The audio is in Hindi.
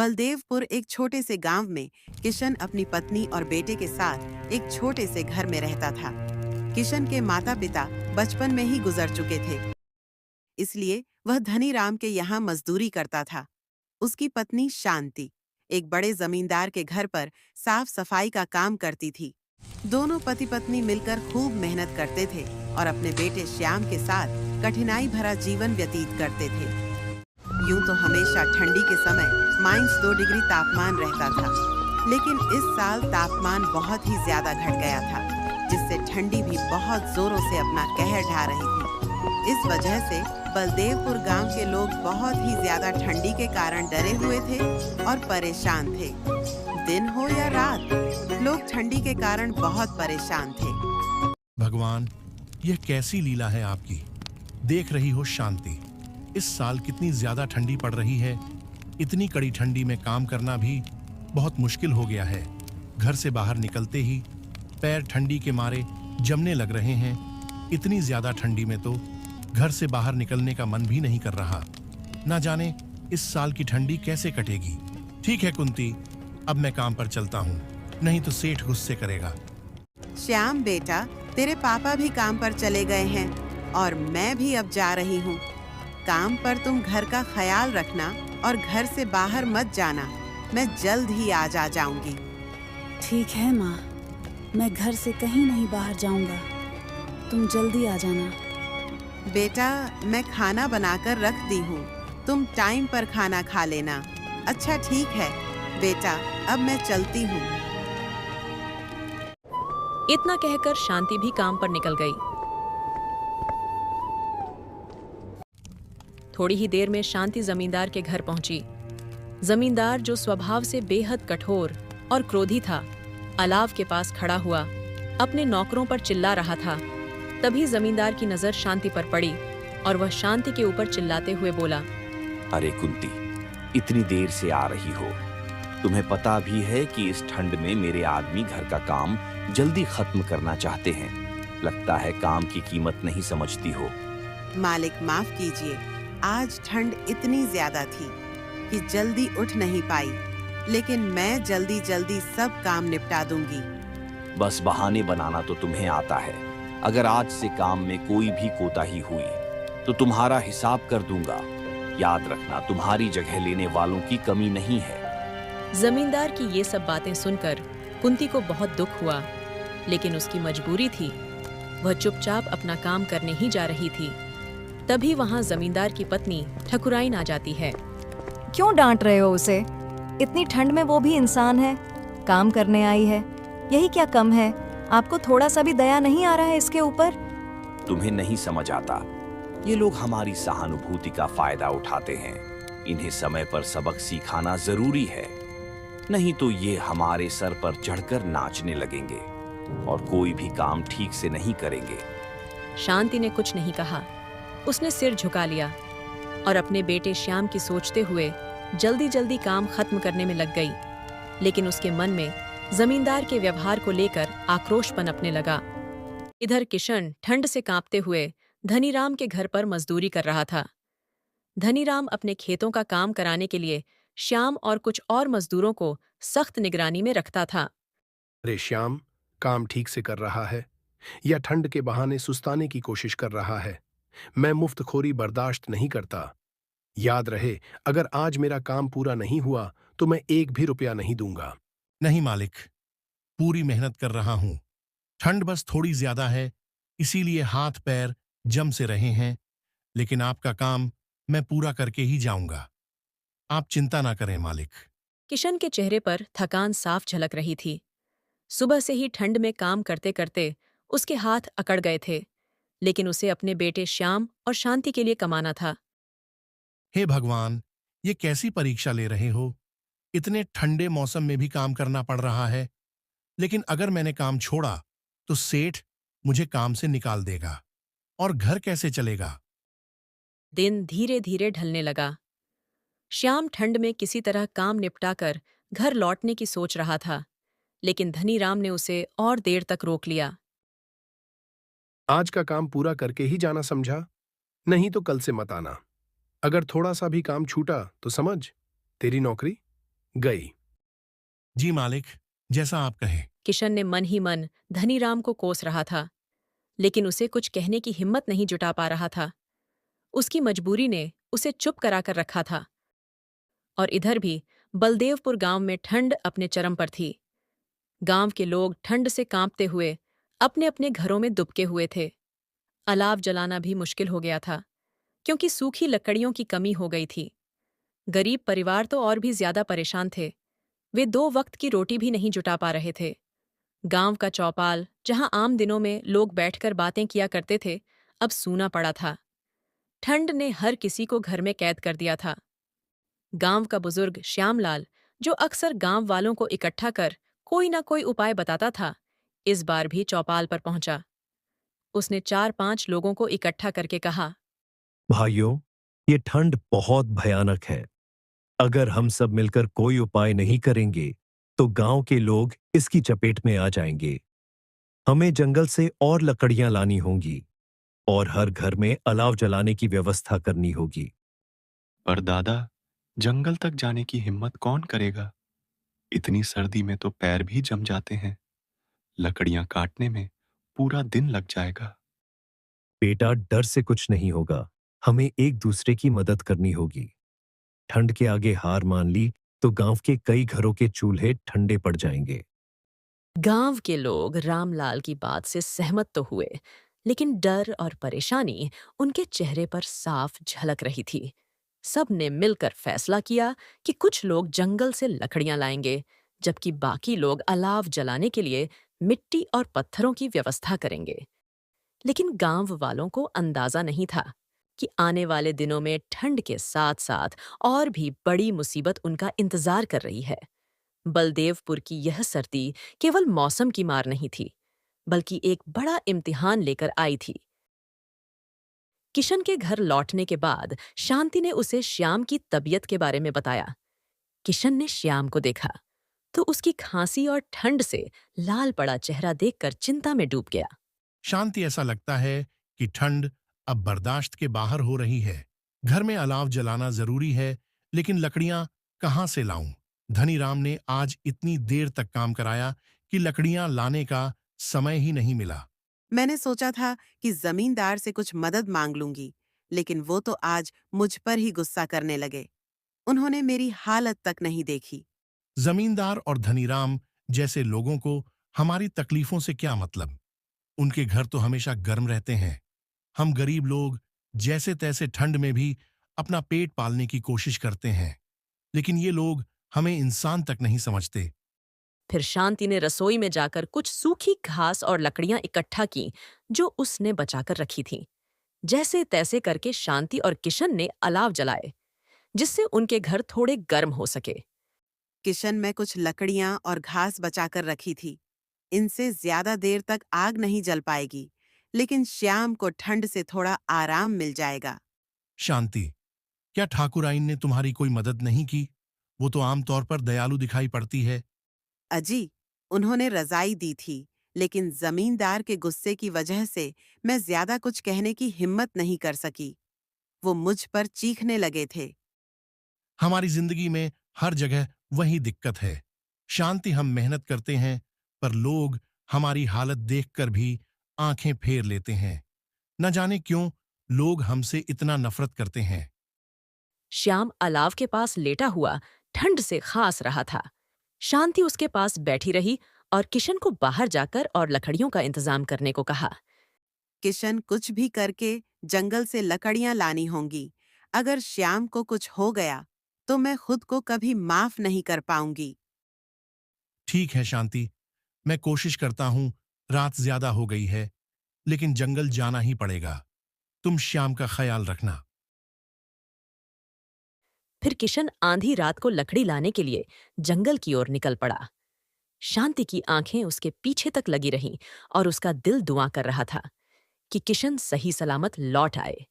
बलदेवपुर एक छोटे से गांव में किशन अपनी पत्नी और बेटे के साथ एक छोटे से घर में रहता था। किशन के माता पिता बचपन में ही गुजर चुके थे, इसलिए वह धनीराम के यहाँ मजदूरी करता था। उसकी पत्नी शांति एक बड़े जमींदार के घर पर साफ सफाई का काम करती थी। दोनों पति पत्नी मिलकर खूब मेहनत करते थे और अपने बेटे श्याम के साथ कठिनाई भरा जीवन व्यतीत करते थे। यूं तो हमेशा ठंडी के समय -2 डिग्री तापमान रहता था, लेकिन इस साल तापमान बहुत ही ज्यादा घट गया था, जिससे ठंडी भी बहुत जोरों से अपना कहर ढा रही थी। इस वजह से बलदेवपुर गांव के लोग बहुत ही ज्यादा ठंडी के कारण डरे हुए थे और परेशान थे। दिन हो या रात, लोग ठंडी के कारण बहुत परेशान थे। भगवान, यह कैसी लीला है आपकी। देख रही हो शांति, इस साल कितनी ज्यादा ठंडी पड़ रही है। इतनी कड़ी ठंडी में काम करना भी बहुत मुश्किल हो गया है। घर से बाहर निकलते ही पैर ठंडी के मारे जमने लग रहे हैं। इतनी ज्यादा ठंडी में तो घर से बाहर निकलने का मन भी नहीं कर रहा। ना जाने इस साल की ठंडी कैसे कटेगी। ठीक है कुंती, अब मैं काम पर चलता हूँ, नहीं तो सेठ गुस्से करेगा। श्याम बेटा, तेरे पापा भी काम पर चले गए हैं और मैं भी अब जा रही हूँ। काम पर तुम घर का ख्याल रखना और घर से बाहर मत जाना। मैं जल्द ही आ जाऊंगी। ठीक है माँ, मैं घर से कहीं नहीं बाहर जाऊंगा। तुम जल्दी आ जाना। बेटा, मैं खाना बनाकर रख दी हूँ, तुम टाइम पर खाना खा लेना। अच्छा ठीक है बेटा, अब मैं चलती हूँ। इतना कहकर शांति भी काम पर निकल गई। थोड़ी ही देर में शांति जमींदार के घर पहुंची। जमींदार, जो स्वभाव से बेहद कठोर और क्रोधी था, अलाव के पास खड़ा हुआ अपने नौकरों पर चिल्ला रहा था। तभी जमींदार की नजर शांति पर पड़ी और वह शांति के ऊपर चिल्लाते हुए बोला, अरे कुंती, इतनी देर से आ रही हो। तुम्हें पता भी है कि इस ठंड में मेरे आदमी घर का काम जल्दी खत्म करना चाहते हैं। लगता है काम की कीमत नहीं समझती हो। मालिक माफ कीजिए, आज ठंड इतनी ज्यादा थी कि जल्दी उठ नहीं पाई, लेकिन मैं जल्दी जल्दी सब काम निपटा दूंगी। बस बहाने बनाना तो तुम्हें आता है। अगर आज से काम में कोई भी कोताही हुई तो तुम्हारा हिसाब कर दूंगा। याद रखना, तुम्हारी जगह लेने वालों की कमी नहीं है। जमींदार की ये सब बातें सुनकर कुंती को बहुत दुख हुआ, लेकिन उसकी मजबूरी थी। वह चुपचाप अपना काम करने ही जा रही थी। तभी वहां जमींदार की पत्नी ठकुराइन आ जाती है। क्यों डांट रहे हो उसे? इतनी ठंड में वो भी इंसान है, काम करने आई है। यही क्या कम है? आपको थोड़ा सा भी दया नहीं आ रहा है इसके ऊपर? तुम्हें नहीं समझ आता। ये लोग हमारी सहानुभूति का फायदा उठाते हैं। इन्हें समय पर सबक सिखाना जरूरी है, नहीं तो ये हमारे सर पर चढ़कर नाचने लगेंगे और कोई भी काम ठीक से नहीं करेंगे। शांति ने कुछ नहीं कहा। उसने सिर झुका लिया और अपने बेटे श्याम की सोचते हुए जल्दी जल्दी काम खत्म करने में लग गई। लेकिन उसके मन में जमींदार के व्यवहार को लेकर आक्रोश पनपने लगा। इधर किशन ठंड से कांपते हुए धनीराम के घर पर मजदूरी कर रहा था। धनीराम अपने खेतों का काम कराने के लिए श्याम और कुछ और मजदूरों को सख्त निगरानी में रखता था। अरे श्याम, काम ठीक से कर रहा है या ठंड के बहाने सुस्ताने की कोशिश कर रहा है? मैं मुफ्तखोरी बर्दाश्त नहीं करता। याद रहे, अगर आज मेरा काम पूरा नहीं हुआ तो मैं 1 भी रुपया नहीं दूंगा। नहीं मालिक, पूरी मेहनत कर रहा हूँ। ठंड बस थोड़ी ज्यादा है, इसीलिए हाथ पैर जम से रहे हैं, लेकिन आपका काम मैं पूरा करके ही जाऊंगा। आप चिंता ना करें मालिक। किशन के चेहरे पर थकान साफ झलक रही थी। सुबह से ही ठंड में काम करते करते उसके हाथ अकड़ गए थे, लेकिन उसे अपने बेटे श्याम और शांति के लिए कमाना था। हे भगवान, ये कैसी परीक्षा ले रहे हो? इतने ठंडे मौसम में भी काम करना पड़ रहा है, लेकिन अगर मैंने काम छोड़ा तो सेठ मुझे काम से निकाल देगा और घर कैसे चलेगा? दिन धीरे धीरे ढलने लगा। श्याम ठंड में किसी तरह काम निपटाकर घर लौटने की सोच रहा था, लेकिन धनीराम ने उसे और देर तक रोक लिया। आज का काम पूरा करके ही जाना, समझा? नहीं तो कल से मत आना। अगर थोड़ा सा भी काम छूटा तो समझ, तेरी नौकरी गई। जी मालिक, जैसा आप कहें। किशन ने मन ही मन धनीराम को कोस रहा था, लेकिन उसे कुछ कहने की हिम्मत नहीं जुटा पा रहा था। उसकी मजबूरी ने उसे चुप कराकर रखा था। और इधर भी बलदेवपुर गांव में ठंड अपने चरम पर थी। गांव के लोग ठंड से कांपते हुए अपने अपने घरों में दुबके हुए थे। अलाव जलाना भी मुश्किल हो गया था, क्योंकि सूखी लकड़ियों की कमी हो गई थी। गरीब परिवार तो और भी ज्यादा परेशान थे। वे 2 वक्त की रोटी भी नहीं जुटा पा रहे थे। गांव का चौपाल, जहां आम दिनों में लोग बैठकर बातें किया करते थे, अब सूना पड़ा था। ठंड ने हर किसी को घर में कैद कर दिया था। गांव का बुजुर्ग श्यामलाल, जो अक्सर गांव वालों को इकट्ठा कर कोई ना कोई उपाय बताता था, इस बार भी चौपाल पर पहुंचा। उसने 4-5 लोगों को इकट्ठा करके कहा, भाइयों, ये ठंड बहुत भयानक है। अगर हम सब मिलकर कोई उपाय नहीं करेंगे तो गांव के लोग इसकी चपेट में आ जाएंगे। हमें जंगल से और लकड़ियां लानी होंगी और हर घर में अलाव जलाने की व्यवस्था करनी होगी। पर दादा, जंगल तक जाने की हिम्मत कौन करेगा? इतनी सर्दी में तो पैर भी जम जाते हैं। लकड़ियां काटने में पूरा दिन लग जाएगा। बेटा, डर से कुछ नहीं होगा। हमें एक दूसरे की मदद करनी होगी। ठंड के आगे हार मान ली तो गांव के कई घरों के चूल्हे ठंडे पड़ जाएंगे। गांव के लोग रामलाल की बात से सहमत तो हुए, लेकिन डर और परेशानी उनके चेहरे पर साफ झलक रही थी। सब ने मिलकर फैसला किया कि कुछ लोग जंगल से लकड़ियां लाएंगे, जबकि बाकी लोग अलाव जलाने के लिए मिट्टी और पत्थरों की व्यवस्था करेंगे। लेकिन गांव वालों को अंदाजा नहीं था कि आने वाले दिनों में ठंड के साथ साथ और भी बड़ी मुसीबत उनका इंतजार कर रही है। बलदेवपुर की यह सर्दी केवल मौसम की मार नहीं थी, बल्कि एक बड़ा इम्तिहान लेकर आई थी। किशन के घर लौटने के बाद शांति ने उसे श्याम की तबीयत के बारे में बताया। किशन ने श्याम को देखा तो उसकी खांसी और ठंड से लाल पड़ा चेहरा देखकर चिंता में डूब गया। शांति, ऐसा लगता है कि ठंड अब बर्दाश्त के बाहर हो रही है। घर में अलाव जलाना जरूरी है, लेकिन लकड़ियां कहाँ से लाऊं? धनीराम ने आज इतनी देर तक काम कराया कि लकड़ियां लाने का समय ही नहीं मिला। मैंने सोचा था कि जमींदार से कुछ मदद मांग लूंगी, लेकिन वो तो आज मुझ पर ही गुस्सा करने लगे। उन्होंने मेरी हालत तक नहीं देखी। जमींदार और धनीराम जैसे लोगों को हमारी तकलीफों से क्या मतलब? उनके घर तो हमेशा गर्म रहते हैं। हम गरीब लोग जैसे तैसे ठंड में भी अपना पेट पालने की कोशिश करते हैं, लेकिन ये लोग हमें इंसान तक नहीं समझते। फिर शांति ने रसोई में जाकर कुछ सूखी घास और लकड़ियां इकट्ठा की, जो उसने बचाकर रखी थीं। जैसे तैसे करके शांति और किशन ने अलाव जलाए, जिससे उनके घर थोड़े गर्म हो सके। किशन में कुछ लकड़ियां और घास बचाकर रखी थी। इनसे ज्यादा देर तक आग नहीं जल पाएगी, लेकिन श्याम को ठंड से थोड़ा आराम मिल जाएगा। शांति, क्या ठाकुराइन ने तुम्हारी कोई मदद नहीं की? वो तो आमतौर पर दयालु दिखाई पड़ती है। अजी, उन्होंने रजाई दी थी, लेकिन जमींदार के गुस्से की वजह से मैं ज्यादा कुछ कहने की हिम्मत नहीं कर सकी। वो मुझ पर चीखने लगे थे। हमारी जिंदगी में हर जगह वही दिक्कत है शांति। हम मेहनत करते हैं, पर लोग हमारी हालत देखकर भी आंखें फेर लेते हैं। न जाने क्यों लोग हमसे इतना नफरत करते हैं। श्याम अलाव के पास लेटा हुआ ठंड से खांस रहा था। शांति उसके पास बैठी रही और किशन को बाहर जाकर और लकड़ियों का इंतजाम करने को कहा। किशन, कुछ भी करके जंगल से लकड़ियां लानी होंगी। अगर श्याम को कुछ हो गया तो मैं खुद को कभी माफ नहीं कर पाऊंगी। ठीक है शांति, मैं कोशिश करता हूं। रात ज्यादा हो गई है, लेकिन जंगल जाना ही पड़ेगा। तुम श्याम का ख्याल रखना। फिर किशन आंधी रात को लकड़ी लाने के लिए जंगल की ओर निकल पड़ा। शांति की आंखें उसके पीछे तक लगी रहीं और उसका दिल दुआ कर रहा था कि किशन सही सलामत लौट आए।